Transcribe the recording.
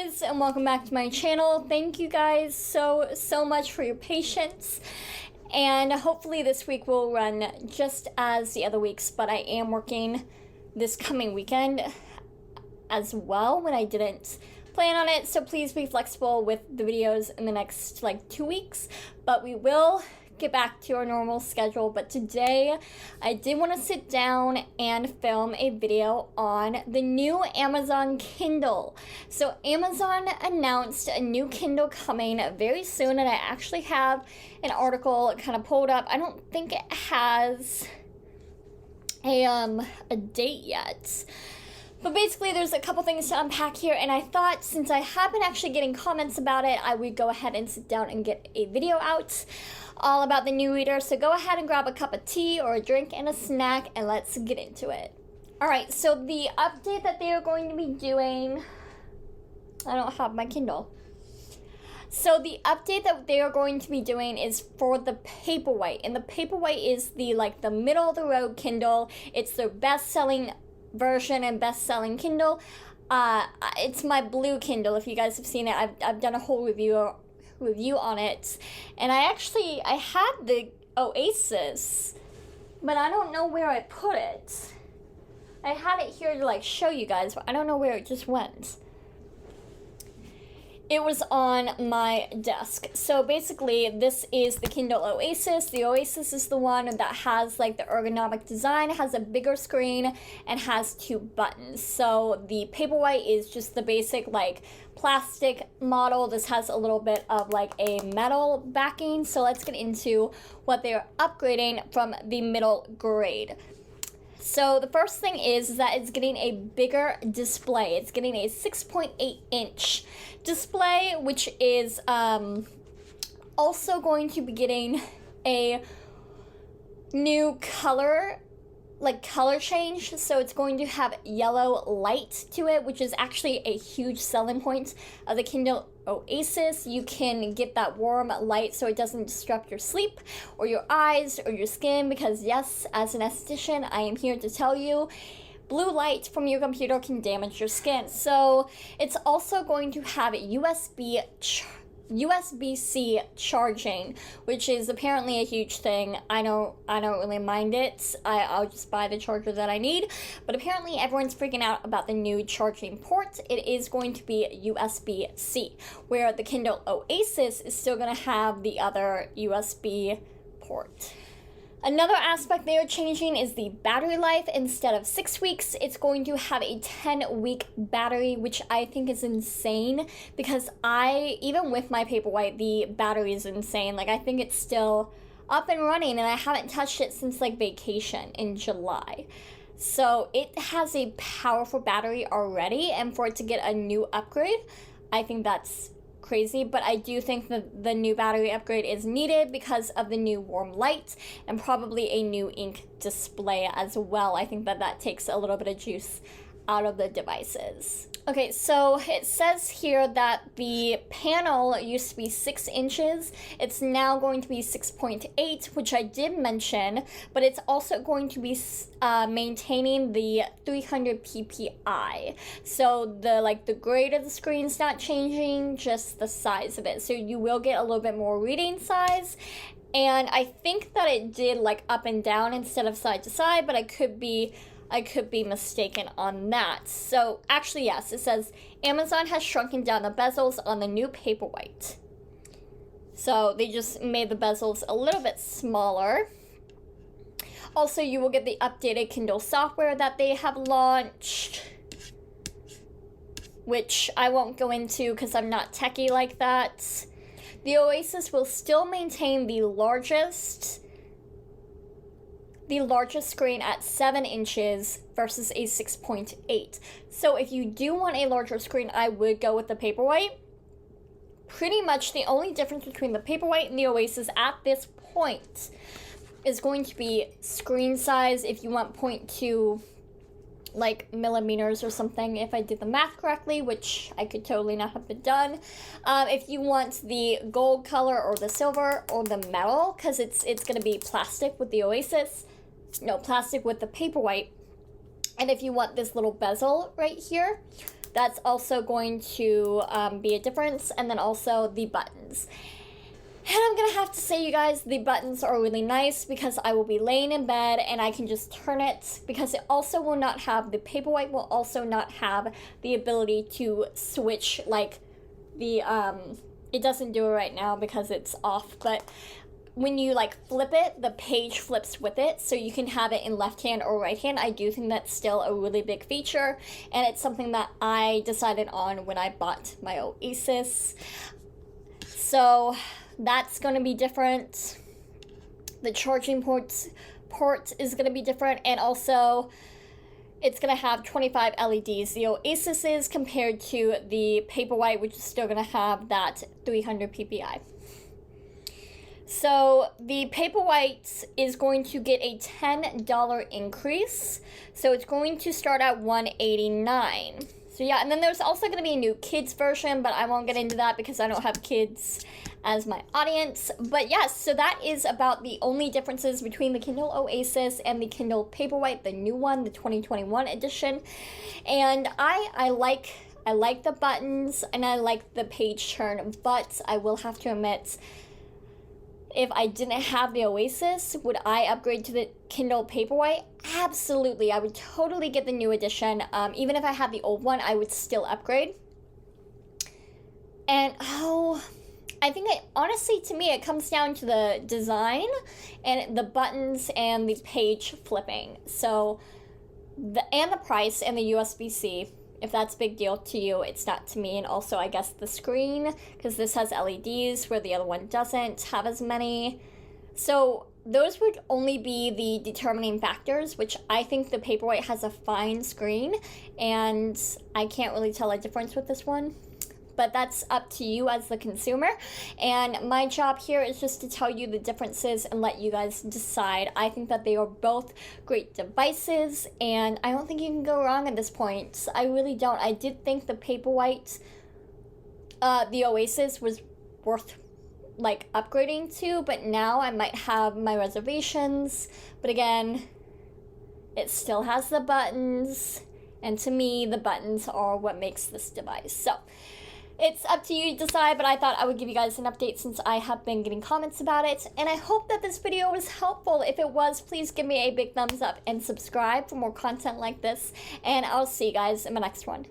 guys, and welcome back to my channel. Thank you guys so much for your patience, and hopefully this week will run just as the other weeks, but I am working this coming weekend as well when I didn't plan on it, so please be flexible with the videos in the next 2 weeks, but we will get back to our normal schedule. But today I did want to sit down and film a video on the new Amazon Kindle. So Amazon announced a new Kindle coming very soon, and I actually have an article kind of pulled up. I don't think it has a date yet. But basically, there's a couple things to unpack here, and I thought since I have been actually getting comments about it, I would go ahead and sit down and get a video out all about the new reader. So go ahead and grab a cup of tea or a drink and a snack, and let's get into it. Alright, so the update that they are going to be doing... I don't have my Kindle. So the update that they are going to be doing is for the Paperwhite, and the Paperwhite is the middle-of-the-road Kindle. It's their best-selling version and best-selling Kindle. It's my blue Kindle. If you guys have seen it, I've done a whole review on it, and I had the Oasis, but I don't know where I put it. I had it here to show you guys, but I don't know where it just went. It was on my desk. So basically, this is the Kindle Oasis. The Oasis is the one that has the ergonomic design, has a bigger screen, and has 2 buttons. So the Paperwhite is just the basic plastic model. This has a little bit of a metal backing. So let's get into what they're upgrading from the middle grade. So the first thing is that it's getting a bigger display. It's getting a 6.8-inch display, which is also going to be getting a new color change. So it's going to have yellow light to it, which is actually a huge selling point of the Kindle Oasis. You can get that warm light so it doesn't disrupt your sleep or your eyes or your skin, because yes, as an esthetician, I am here to tell you, blue light from your computer can damage your skin. So it's also going to have USB-C charging, which is apparently a huge thing. I don't really mind it. I'll just buy the charger that I need. But apparently everyone's freaking out about the new charging port. It is going to be USB-C, where the Kindle Oasis is still going to have the other USB port. Another aspect they are changing is the battery life. Instead of 6 weeks, it's going to have a 10-week battery, which I think is insane, because even with my Paperwhite, the battery is insane. I think it's still up and running, and I haven't touched it since vacation in July. So it has a powerful battery already, and for it to get a new upgrade, I think that's crazy. But I do think that the new battery upgrade is needed because of the new warm light and probably a new ink display as well. I think that takes a little bit of juice out of the devices. Okay, so it says here that the panel used to be 6 inches. It's now going to be 6.8, which I did mention, but it's also going to be maintaining the 300 ppi. So the grade of the screen's not changing, just the size of it. So you will get a little bit more reading size. And I think that it did up and down instead of side to side, but I could be mistaken on that. So actually, yes, it says Amazon has shrunken down the bezels on the new Paperwhite. So they just made the bezels a little bit smaller. Also, you will get the updated Kindle software that they have launched, which I won't go into because I'm not techie like that. The Oasis will still maintain the largest screen at 7 inches versus a 6.8. So if you do want a larger screen, I would go with the Paperwhite. Pretty much the only difference between the Paperwhite and the Oasis at this point is going to be screen size. If you want 0.2 millimeters or something, if I did the math correctly, which I could totally not have been done. If you want the gold color or the silver or the metal, because it's going to be plastic with the Oasis, no, plastic with the Paperwhite. And if you want this little bezel right here, That's also going to be a difference. And then also the buttons. And I'm gonna have to say, you guys, the buttons are really nice because I will be laying in bed and I can just turn it, because it also will not have, the Paperwhite will also not have the ability to switch, like, the, it doesn't do it right now because it's off, but when you, like, flip it, the page flips with it, so you can have it in left hand or right hand. I do think that's still a really big feature, and it's something that I decided on when I bought my Oasis. So that's going to be different. The charging port is going to be different, and also it's going to have 25 LEDs. The Oasis is compared to the Paperwhite, which is still going to have that 300 PPI. So the Paperwhite is going to get a $10 increase. So it's going to start at $189. So yeah, and then there's also going to be a new kids version, but I won't get into that because I don't have kids as my audience. But yes, so that is about the only differences between the Kindle Oasis and the Kindle Paperwhite, the new one, the 2021 edition. And I like the buttons and I like the page turn, but I will have to admit, if I didn't have the Oasis, would I upgrade to the Kindle Paperwhite? Absolutely. I would totally get the new edition. Even if I had the old one, I would still upgrade. And, I think honestly, to me, it comes down to the design and the buttons and the page flipping. So, the price and the USB-C. If that's a big deal to you, it's not to me. And also, I guess, the screen, because this has LEDs where the other one doesn't have as many. So those would only be the determining factors, which I think the Paperwhite has a fine screen, and I can't really tell a difference with this one. But that's up to you as the consumer, and my job here is just to tell you the differences and let you guys decide. I think that they are both great devices, and I don't think you can go wrong at this point. I really don't. I did think the Paperwhite, the Oasis, was worth, like, upgrading to, but now I might have my reservations. But again, it still has the buttons, and to me, the buttons are what makes this device. So it's up to you to decide, but I thought I would give you guys an update since I have been getting comments about it. And I hope that this video was helpful. If it was, please give me a big thumbs up and subscribe for more content like this. And I'll see you guys in my next one.